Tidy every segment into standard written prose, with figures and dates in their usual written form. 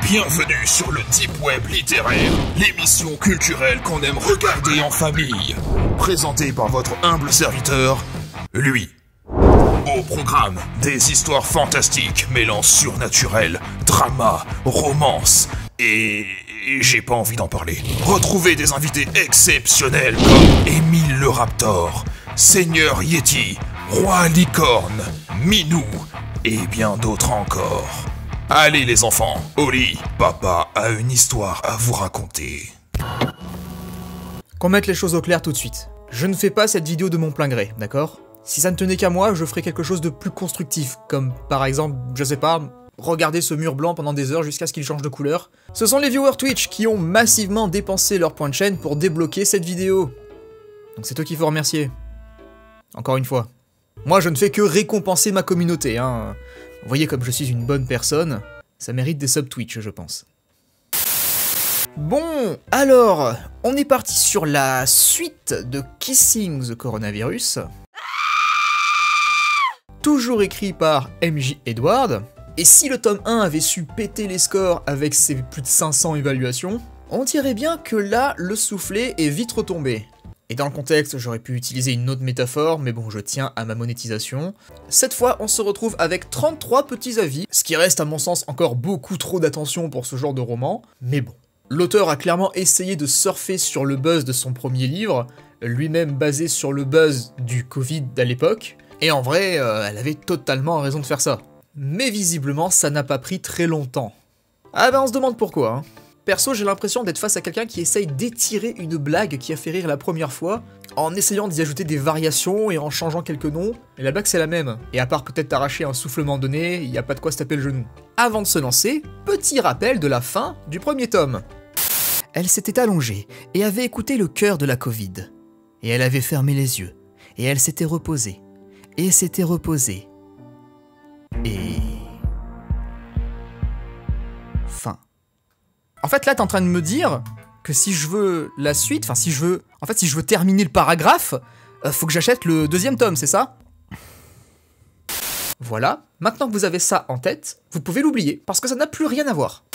Bienvenue sur le Deep Web littéraire, l'émission culturelle qu'on aime regarder en famille. Présentée par votre humble serviteur, lui. Au programme, des histoires fantastiques mêlant surnaturel, drama, romance et j'ai pas envie d'en parler. Retrouvez des invités exceptionnels comme Émile le Raptor, Seigneur Yeti, Roi Licorne, Minou et bien d'autres encore. Allez les enfants, au lit, papa a une histoire à vous raconter. Qu'on mette les choses au clair tout de suite. Je ne fais pas cette vidéo de mon plein gré, d'accord ? Si ça ne tenait qu'à moi, je ferais quelque chose de plus constructif, comme par exemple, je sais pas, regarder ce mur blanc pendant des heures jusqu'à ce qu'il change de couleur. Ce sont les viewers Twitch qui ont massivement dépensé leurs points de chaîne pour débloquer cette vidéo. Donc c'est eux qu'il faut remercier. Encore une fois. Moi je ne fais que récompenser ma communauté, hein. Vous voyez comme je suis une bonne personne, ça mérite des subs Twitch, je pense. Bon, alors, on est parti sur la suite de Kissing the Coronavirus. Toujours écrit par MJ Edward. Et si le tome 1 avait su péter les scores avec ses plus de 500 évaluations, on dirait bien que là, le soufflet est vite retombé. Et dans le contexte, j'aurais pu utiliser une autre métaphore, mais bon, je tiens à ma monétisation. Cette fois, on se retrouve avec 33 petits avis, ce qui reste à mon sens encore beaucoup trop d'attention pour ce genre de roman, mais bon. L'auteur a clairement essayé de surfer sur le buzz de son premier livre, lui-même basé sur le buzz du Covid à l'époque, et en vrai, elle avait totalement raison de faire ça. Mais visiblement, ça n'a pas pris très longtemps. Ah ben on se demande pourquoi, hein. Perso, j'ai l'impression d'être face à quelqu'un qui essaye d'étirer une blague qui a fait rire la première fois, en essayant d'y ajouter des variations et en changeant quelques noms, et la blague c'est la même. Et à part peut-être t'arracher un soufflement donné, il n'y a pas de quoi se taper le genou. Avant de se lancer, petit rappel de la fin du premier tome. Elle s'était allongée et avait écouté le cœur de la Covid. Et elle avait fermé les yeux. Et elle s'était reposée. Et s'était reposée. Et... fin. En fait, là, t'es en train de me dire que si je veux la suite, enfin, si je veux terminer le paragraphe, faut que j'achète le deuxième tome, c'est ça ? Voilà, maintenant que vous avez ça en tête, vous pouvez l'oublier, parce que ça n'a plus rien à voir.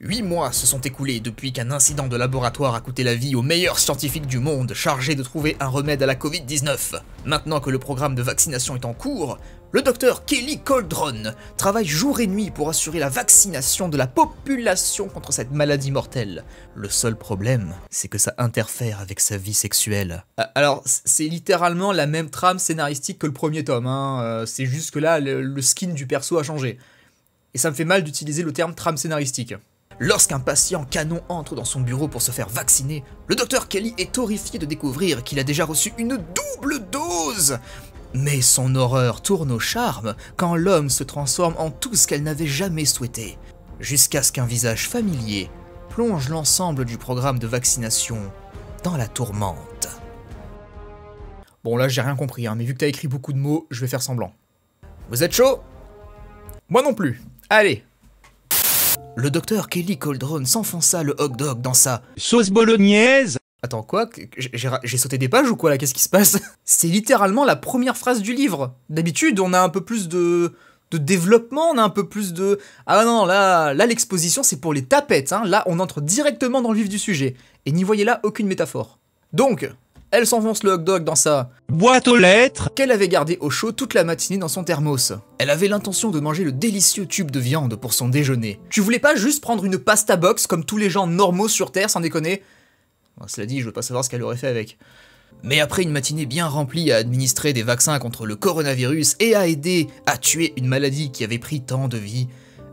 8 mois se sont écoulés depuis qu'un incident de laboratoire a coûté la vie aux meilleurs scientifiques du monde chargés de trouver un remède à la Covid-19. Maintenant que le programme de vaccination est en cours, le docteur Kelly Coldron travaille jour et nuit pour assurer la vaccination de la population contre cette maladie mortelle. Le seul problème, c'est que ça interfère avec sa vie sexuelle. Alors, c'est littéralement la même trame scénaristique que le premier tome, hein. C'est juste que là, le skin du perso a changé. Et ça me fait mal d'utiliser le terme trame scénaristique. Lorsqu'un patient canon entre dans son bureau pour se faire vacciner, le docteur Kelly est horrifié de découvrir qu'il a déjà reçu une double dose. Mais son horreur tourne au charme quand l'homme se transforme en tout ce qu'elle n'avait jamais souhaité, jusqu'à ce qu'un visage familier plonge l'ensemble du programme de vaccination dans la tourmente. Bon là j'ai rien compris, hein, mais vu que t'as écrit beaucoup de mots, je vais faire semblant. Vous êtes chaud ? Moi non plus. Allez. Le docteur Kelly Coldron s'enfonça le hot dog dans sa sauce bolognaise. Attends, quoi ? J'ai sauté des pages ou quoi là ? Qu'est-ce qui se passe ? C'est littéralement la première phrase du livre. D'habitude, on a un peu plus de développement, on a un peu plus de... Ah non, là l'exposition c'est pour les tapettes, hein. Là, on entre directement dans le vif du sujet. Et n'y voyez là aucune métaphore. Donc, elle s'enfonce le hot dog dans sa boîte aux lettres qu'elle avait gardé au chaud toute la matinée dans son thermos. Elle avait l'intention de manger le délicieux tube de viande pour son déjeuner. Tu voulais pas juste prendre une pasta box comme tous les gens normaux sur Terre, sans déconner ? Bon, cela dit, je veux pas savoir ce qu'elle aurait fait avec. Mais après une matinée bien remplie à administrer des vaccins contre le coronavirus et à aider à tuer une maladie qui avait pris tant de vies,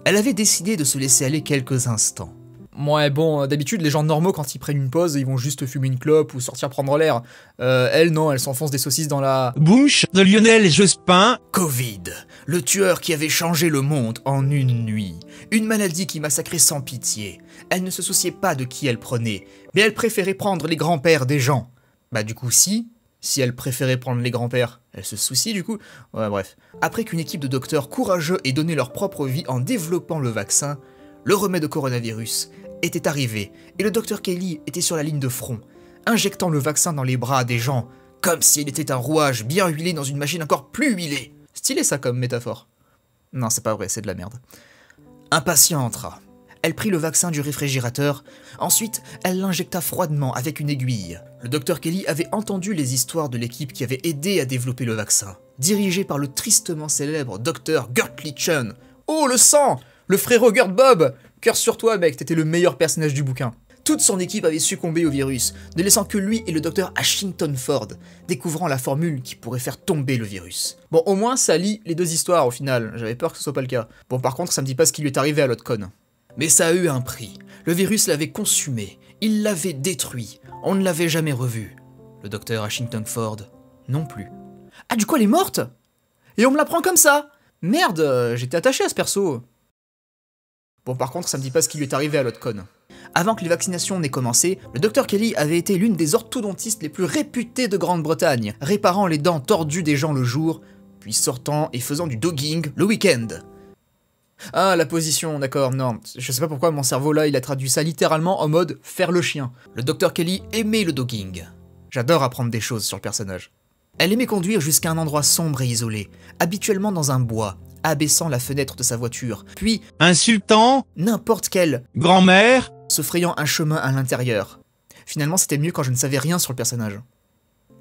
elle avait décidé de se laisser aller quelques instants. Ouais bon, d'habitude les gens normaux quand ils prennent une pause, ils vont juste fumer une clope ou sortir prendre l'air. Elle non, elle s'enfonce des saucisses dans la bouche de Lionel Jospin. Covid, le tueur qui avait changé le monde en une nuit. Une maladie qui massacrait sans pitié. Elle ne se souciait pas de qui elle prenait, mais elle préférait prendre les grands-pères des gens. Bah du coup si elle préférait prendre les grands-pères, elle se soucie du coup. Ouais bref. Après qu'une équipe de docteurs courageux ait donné leur propre vie en développant le vaccin, le remède au coronavirus était arrivé, et le docteur Kelly était sur la ligne de front, injectant le vaccin dans les bras des gens, comme s'il était un rouage bien huilé dans une machine encore plus huilée. Stylé ça comme métaphore. Non, c'est pas vrai, c'est de la merde. Un patient entra. Elle prit le vaccin du réfrigérateur, ensuite elle l'injecta froidement avec une aiguille. Le docteur Kelly avait entendu les histoires de l'équipe qui avait aidé à développer le vaccin, dirigé par le tristement célèbre docteur Gertly Chun. Oh le sang! Le frérot Gert Bob! Cœur sur toi mec, t'étais le meilleur personnage du bouquin. Toute son équipe avait succombé au virus, ne laissant que lui et le docteur Ashington Ford, découvrant la formule qui pourrait faire tomber le virus. Bon, au moins ça lie les deux histoires au final, j'avais peur que ce soit pas le cas. Bon, par contre, ça me dit pas ce qui lui est arrivé à l'autre conne. Mais ça a eu un prix. Le virus l'avait consumé, il l'avait détruit, on ne l'avait jamais revu. Le docteur Ashington Ford, non plus. Ah, du coup elle est morte? Et on me la prend comme ça? Merde, j'étais attaché à ce perso. Bon, par contre, ça me dit pas ce qui lui est arrivé à l'autre conne. Avant que les vaccinations n'aient commencé, le Dr Kelly avait été l'une des orthodontistes les plus réputées de Grande-Bretagne, réparant les dents tordues des gens le jour, puis sortant et faisant du dogging le week-end. Ah, la position, d'accord, non, je sais pas pourquoi mon cerveau là, il a traduit ça littéralement en mode « faire le chien ». Le Dr Kelly aimait le dogging. J'adore apprendre des choses sur le personnage. Elle aimait conduire jusqu'à un endroit sombre et isolé, habituellement dans un bois, abaissant la fenêtre de sa voiture, puis insultant, n'importe quelle grand-mère, se frayant un chemin à l'intérieur. Finalement, c'était mieux quand je ne savais rien sur le personnage.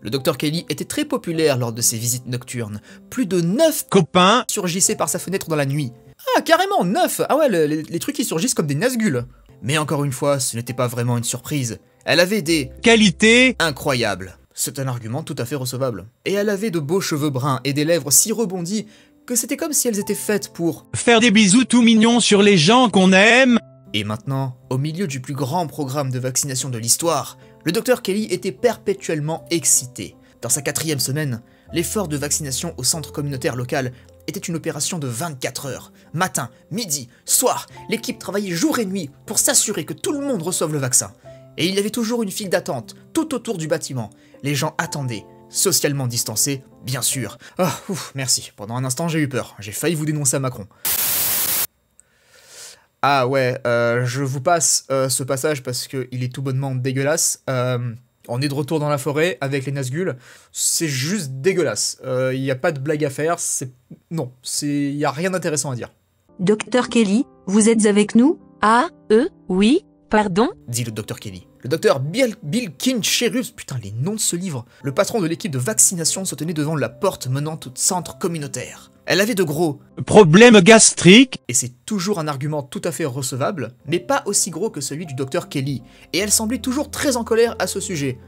Le Dr Kelly était très populaire lors de ses visites nocturnes. Plus de 9 copain, surgissaient par sa fenêtre dans la nuit. Ah, carrément, 9! Ah ouais, les trucs qui surgissent comme des Nazgûl. Mais encore une fois, ce n'était pas vraiment une surprise. Elle avait des qualité, incroyables. C'est un argument tout à fait recevable. Et elle avait de beaux cheveux bruns et des lèvres si rebondies que c'était comme si elles étaient faites pour faire des bisous tout mignons sur les gens qu'on aime. Et maintenant, au milieu du plus grand programme de vaccination de l'histoire, le Dr Kelly était perpétuellement excité. Dans sa 4e semaine, l'effort de vaccination au centre communautaire local était une opération de 24 heures. Matin, midi, soir, l'équipe travaillait jour et nuit pour s'assurer que tout le monde reçoive le vaccin. Et il y avait toujours une file d'attente tout autour du bâtiment. Les gens attendaient, socialement distancés, bien sûr. Ah, ouf, merci. Pendant un instant, j'ai eu peur. J'ai failli vous dénoncer à Macron. Ah ouais, je vous passe ce passage parce qu'il est tout bonnement dégueulasse. On est de retour dans la forêt avec les Nazgûl. C'est juste dégueulasse. Il n'y a pas de blague à faire. Non, il n'y a rien d'intéressant à dire. Docteur Kelly, vous êtes avec nous? Ah, oui, pardon? Dit le Dr Kelly. Le docteur Bill Cherubs, putain les noms de ce livre. Le patron de l'équipe de vaccination se tenait devant la porte menant au centre communautaire. Elle avait de gros problèmes gastriques, et c'est toujours un argument tout à fait recevable, mais pas aussi gros que celui du Dr Kelly, et elle semblait toujours très en colère à ce sujet.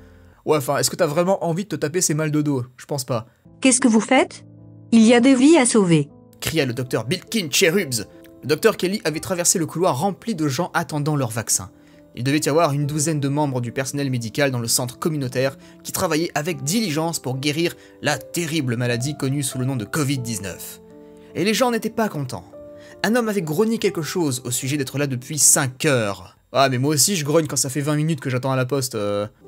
Ouais, enfin, est-ce que t'as vraiment envie de te taper ces mal de dos? Je pense pas. Qu'est-ce que vous faites? Il y a des vies à sauver, cria le docteur Bill Cherubs. Le Dr Kelly avait traversé le couloir rempli de gens attendant leur vaccin. Il devait y avoir une douzaine de membres du personnel médical dans le centre communautaire qui travaillaient avec diligence pour guérir la terrible maladie connue sous le nom de Covid-19. Et les gens n'étaient pas contents. Un homme avait grogné quelque chose au sujet d'être là depuis 5 heures. Ah mais moi aussi je grogne quand ça fait 20 minutes que j'attends à la poste.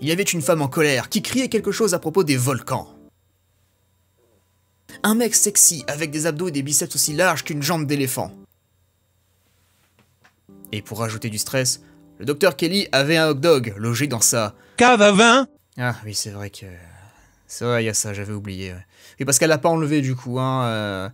Il y avait une femme en colère qui criait quelque chose à propos des volcans. Un mec sexy avec des abdos et des biceps aussi larges qu'une jambe d'éléphant. Et pour rajouter du stress, le Dr Kelly avait un hot dog logé dans sa cave à vin. Ah oui, c'est vrai, il y a ça, j'avais oublié. Ouais. Et parce qu'elle l'a pas enlevé du coup, hein.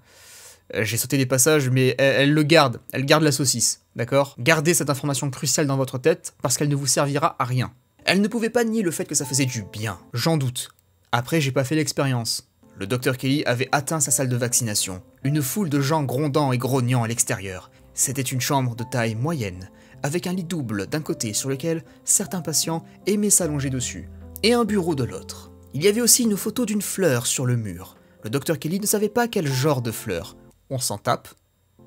J'ai sauté des passages, mais elle le garde. Elle garde la saucisse, d'accord? Gardez cette information cruciale dans votre tête, parce qu'elle ne vous servira à rien. Elle ne pouvait pas nier le fait que ça faisait du bien, j'en doute. Après, j'ai pas fait l'expérience. Le Dr Kelly avait atteint sa salle de vaccination. Une foule de gens grondant et grognant à l'extérieur. C'était une chambre de taille moyenne, avec un lit double d'un côté sur lequel certains patients aimaient s'allonger dessus, et un bureau de l'autre. Il y avait aussi une photo d'une fleur sur le mur. Le Dr Kelly ne savait pas quel genre de fleur. On s'en tape.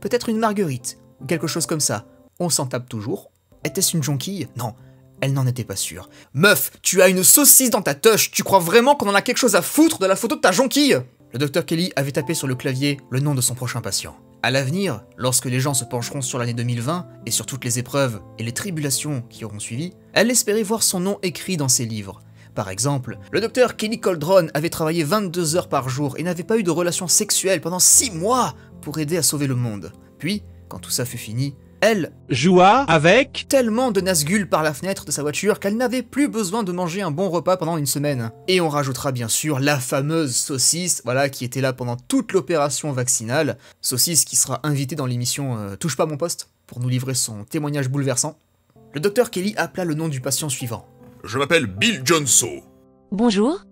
Peut-être une marguerite, ou quelque chose comme ça. On s'en tape toujours. Était-ce une jonquille? Non, elle n'en était pas sûre. Meuf, tu as une saucisse dans ta toche, tu crois vraiment qu'on en a quelque chose à foutre de la photo de ta jonquille? Le Dr Kelly avait tapé sur le clavier le nom de son prochain patient. À l'avenir, lorsque les gens se pencheront sur l'année 2020, et sur toutes les épreuves et les tribulations qui auront suivi, elle espérait voir son nom écrit dans ses livres. Par exemple, le docteur Kenny Coldron avait travaillé 22 heures par jour et n'avait pas eu de relation sexuelle pendant 6 mois pour aider à sauver le monde. Puis, quand tout ça fut fini, elle joua avec tellement de Nazgûl par la fenêtre de sa voiture qu'elle n'avait plus besoin de manger un bon repas pendant une semaine. Et on rajoutera bien sûr la fameuse saucisse, voilà, qui était là pendant toute l'opération vaccinale. Saucisse qui sera invitée dans l'émission Touche pas mon poste, pour nous livrer son témoignage bouleversant, le docteur Kelly appela le nom du patient suivant. Je m'appelle Bill Johnso. Bonjour.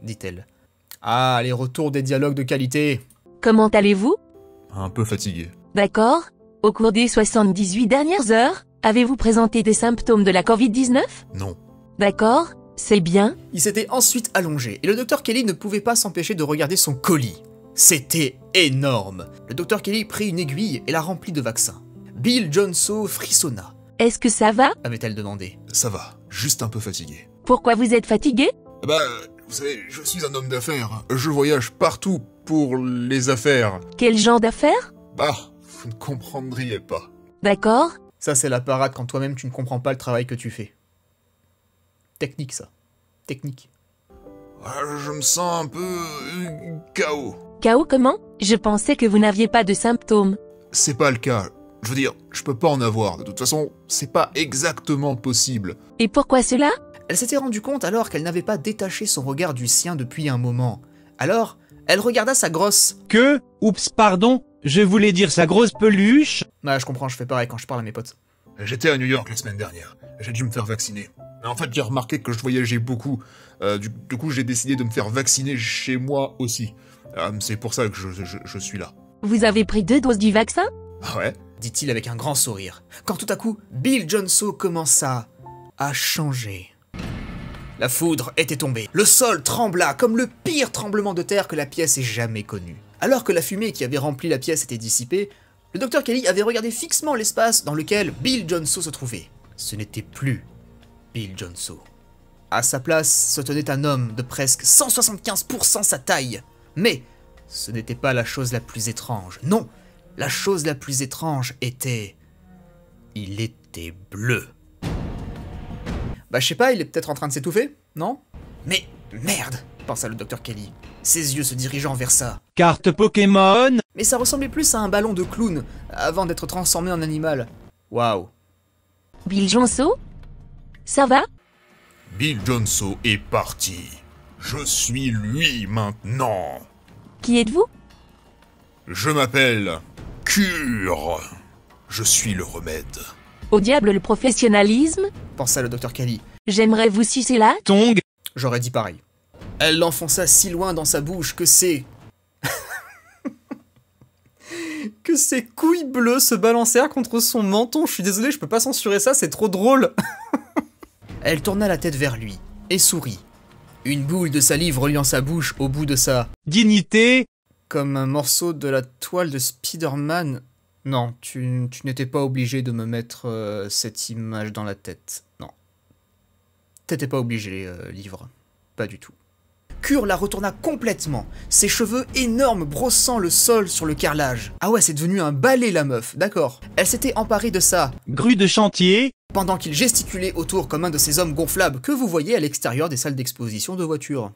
Dit-elle. Ah, les retours des dialogues de qualité. Comment allez-vous? Un peu fatigué. D'accord. Au cours des 78 dernières heures, avez-vous présenté des symptômes de la Covid-19? Non. D'accord. C'est bien. Il s'était ensuite allongé, et le docteur Kelly ne pouvait pas s'empêcher de regarder son colis. C'était énorme. Le docteur Kelly prit une aiguille et la remplit de vaccins. Bill Johnso frissonna. Est-ce que ça va? Avait-elle demandé. Ça va, juste un peu fatigué. Pourquoi vous êtes fatigué? Bah, vous savez, je suis un homme d'affaires. Je voyage partout pour les affaires. Quel genre d'affaires? Bah, vous ne comprendriez pas. D'accord. Ça, c'est la parade quand toi-même tu ne comprends pas le travail que tu fais. Technique, ça. Technique. Je me sens un peu KO. KO comment? Je pensais que vous n'aviez pas de symptômes. C'est pas le cas. Je veux dire, je peux pas en avoir. De toute façon, c'est pas exactement possible. Et pourquoi cela? Elle s'était rendue compte alors qu'elle n'avait pas détaché son regard du sien depuis un moment. Alors, elle regarda sa grosse... Oups, pardon, je voulais dire sa grosse peluche. Ah, je comprends, je fais pareil quand je parle à mes potes. J'étais à New York la semaine dernière. J'ai dû me faire vacciner. Mais en fait, j'ai remarqué que je voyageais beaucoup. Du coup, j'ai décidé de me faire vacciner chez moi aussi. C'est pour ça que je suis là. Vous avez pris 2 doses du vaccin? Ah ouais? Dit-il avec un grand sourire. Quand tout à coup, Bill Johnso commença à changer. La foudre était tombée. Le sol trembla comme le pire tremblement de terre que la pièce ait jamais connu. Alors que la fumée qui avait rempli la pièce était dissipée, le docteur Kelly avait regardé fixement l'espace dans lequel Bill Johnso se trouvait. Ce n'était plus Bill Johnso. À sa place se tenait un homme de presque 175% sa taille. Mais ce n'était pas la chose la plus étrange. Non, la chose la plus étrange était... Il était bleu. Bah je sais pas, il est peut-être en train de s'étouffer, non? Mais merde, pensa le docteur Kelly, ses yeux se dirigeant vers ça. Carte Pokémon. Mais ça ressemblait plus à un ballon de clown, avant d'être transformé en animal. Waouh. Bill Johnso? Ça va? Bill Johnso est parti. Je suis lui maintenant. Qui êtes-vous? Je m'appelle Cure. Je suis le remède. Au diable le professionnalisme? Pensa le docteur Kelly. J'aimerais vous sucer là? Tong. J'aurais dit pareil. Elle l'enfonça si loin dans sa bouche que ses... que ses couilles bleues se balancèrent contre son menton. Je suis désolé, je peux pas censurer ça, c'est trop drôle. Elle tourna la tête vers lui et sourit. Une boule de salive reliant sa bouche au bout de sa... Dignité. Comme un morceau de la toile de Spider-Man. Non, tu n'étais pas obligé de me mettre cette image dans la tête. Non. T'étais pas obligé, livre. Pas du tout. Cure la retourna complètement, ses cheveux énormes brossant le sol sur le carrelage. Ah ouais, c'est devenu un balai la meuf, d'accord. Elle s'était emparée de ça, Grue de chantier. pendant qu'il gesticulait autour comme un de ces hommes gonflables que vous voyez à l'extérieur des salles d'exposition de voitures.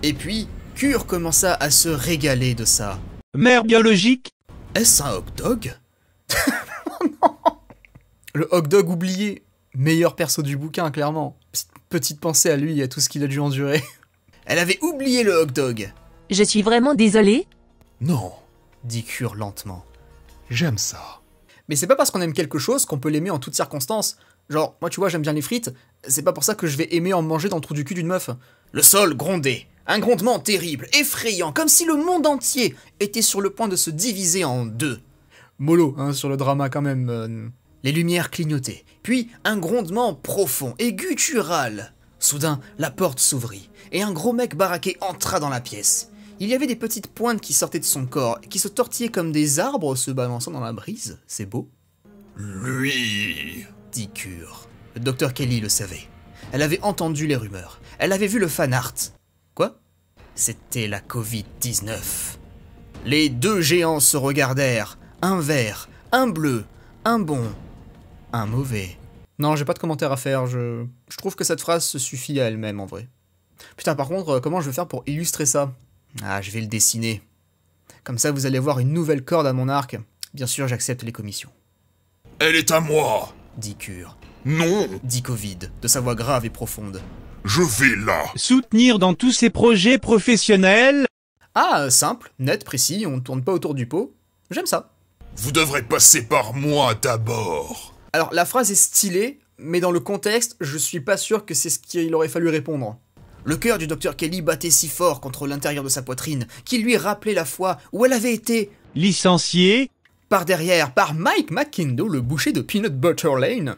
Et puis, Cure commença à se régaler de ça. Mère biologique. Est-ce un hot dog? Non. Le hot dog oublié. Meilleur perso du bouquin, clairement. Petite pensée à lui et à tout ce qu'il a dû endurer. Elle avait oublié le hot dog. Je suis vraiment désolé. Non, Dit Cure lentement. j'aime ça. Mais c'est pas parce qu'on aime quelque chose qu'on peut l'aimer en toutes circonstances. Genre, moi tu vois, j'aime bien les frites, c'est pas pour ça que je vais aimer en manger dans le trou du cul d'une meuf. Le sol grondait. Un grondement terrible, effrayant, comme si le monde entier était sur le point de se diviser en deux. Mollo, hein, sur le drama quand même. Les lumières clignotaient, puis un grondement profond et guttural. Soudain, la porte s'ouvrit, et un gros mec baraqué entra dans la pièce. Il y avait des petites pointes qui sortaient de son corps, qui se tortillaient comme des arbres se balançant dans la brise. C'est beau, Lui. dit Cure. Le docteur Kelly le savait. Elle avait entendu les rumeurs. Elle avait vu le fan art. Quoi? C'était la Covid-19. Les deux géants se regardèrent. Un vert, un bleu, un bon, un mauvais. Non, j'ai pas de commentaire à faire. Je trouve que cette phrase se suffit à elle-même, en vrai. Putain, par contre, comment je vais faire pour illustrer ça? Ah, je vais le dessiner. Comme ça, vous allez voir une nouvelle corde à mon arc. Bien sûr, j'accepte les commissions. Elle est à moi. Dit Cure. Non, Dit Covid, de sa voix grave et profonde. je vais là. Soutenir dans tous ses projets professionnels. Ah, simple, net, précis, on ne tourne pas autour du pot. J'aime ça. Vous devrez passer par moi d'abord. Alors, la phrase est stylée, mais dans le contexte, je suis pas sûr que c'est ce qu'il aurait fallu répondre. Le cœur du Dr Kelly battait si fort contre l'intérieur de sa poitrine qu'il lui rappelait la fois où elle avait été Licencié. par derrière par Mike McIndoe, le boucher de Peanut Butter Lane.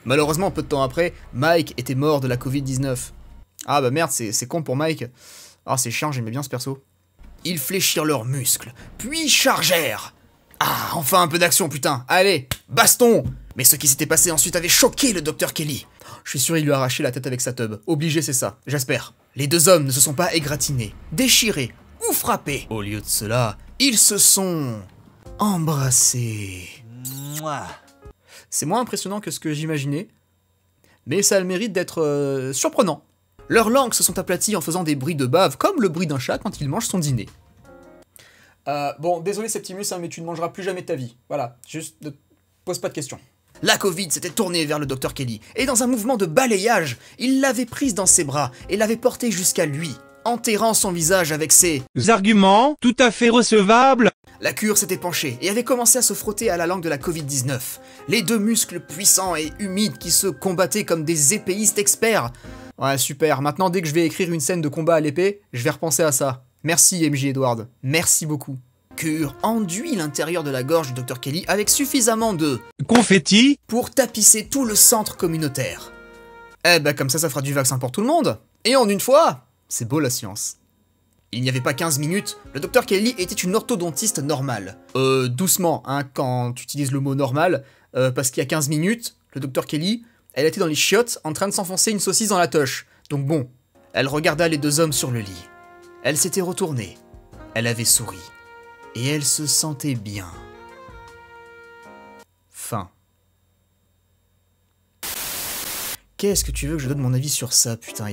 Malheureusement, peu de temps après, Mike était mort de la Covid-19. Ah bah merde, c'est con pour Mike. Ah c'est chiant, j'aimais bien ce perso. Ils fléchirent leurs muscles, puis chargèrent. Ah, enfin un peu d'action, putain. Allez, baston. Mais ce qui s'était passé ensuite avait choqué le Dr Kelly. Je suis sûr il lui a arraché la tête avec sa tub. Obligé, c'est ça, j'espère. Les deux hommes ne se sont pas égratignés, déchirés ou frappés. Au lieu de cela, ils se sont embrassés. C'est moins impressionnant que ce que j'imaginais, mais ça a le mérite d'être surprenant. Leurs langues se sont aplaties en faisant des bruits de bave, comme le bruit d'un chat quand il mange son dîner. Bon, désolé Septimus, hein, mais tu ne mangeras plus jamais de ta vie. Voilà, juste ne pose pas de questions. La Covid s'était tournée vers le Dr Kelly, et dans un mouvement de balayage, il l'avait prise dans ses bras et l'avait portée jusqu'à lui, enterrant son visage avec ses Arguments tout à fait recevables. La cure s'était penchée et avait commencé à se frotter à la langue de la Covid-19. Les deux muscles puissants et humides qui se combattaient comme des épéistes experts. Ouais, super. Maintenant, dès que je vais écrire une scène de combat à l'épée, je vais repenser à ça. Merci, MJ Edward. Merci beaucoup. Cure enduit l'intérieur de la gorge du Dr Kelly avec suffisamment de Confetti. pour tapisser tout le centre communautaire. Eh ben, comme ça fera du vaccin pour tout le monde. Et en une fois, c'est beau la science. Il n'y avait pas 15 minutes, le Dr Kelly était une orthodontiste normale. Doucement, hein, quand tu utilises le mot normal, parce qu'il y a 15 minutes, le Dr Kelly, elle était dans les chiottes en train de s'enfoncer une saucisse dans la toche. Donc bon, elle regarda les deux hommes sur le lit. Elle s'était retournée, elle avait souri, et elle se sentait bien. Fin. Qu'est-ce que tu veux que je donne mon avis sur ça, putain,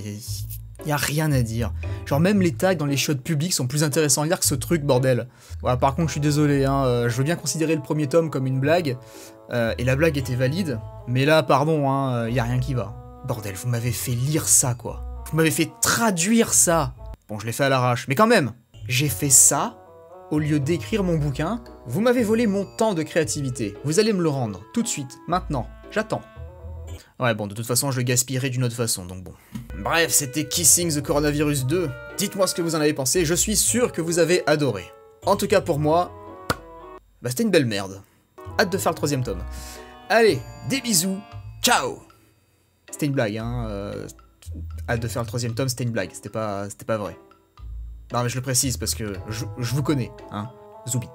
y a rien à dire. Genre même les tags dans les chiottes publiques sont plus intéressants à lire que ce truc, bordel. Ouais, par contre, je suis désolé, hein, je veux bien considérer le premier tome comme une blague, et la blague était valide, mais là, pardon, hein, y a rien qui va. Bordel, vous m'avez fait lire ça, quoi. Vous m'avez fait traduire ça. Bon, je l'ai fait à l'arrache, mais quand même, j'ai fait ça au lieu d'écrire mon bouquin. Vous m'avez volé mon temps de créativité. Vous allez me le rendre, tout de suite, maintenant. J'attends. Ouais, bon, de toute façon, je le gaspillerai d'une autre façon, donc bon. Bref, c'était Kissing the Coronavirus 2. Dites-moi ce que vous en avez pensé, je suis sûr que vous avez adoré. En tout cas, pour moi, bah c'était une belle merde. Hâte de faire le 3e tome. Allez, des bisous, ciao. C'était une blague, hein. Hâte de faire le 3e tome, c'était une blague, c'était pas vrai. Non, mais je le précise parce que je vous connais, hein. Zoubi.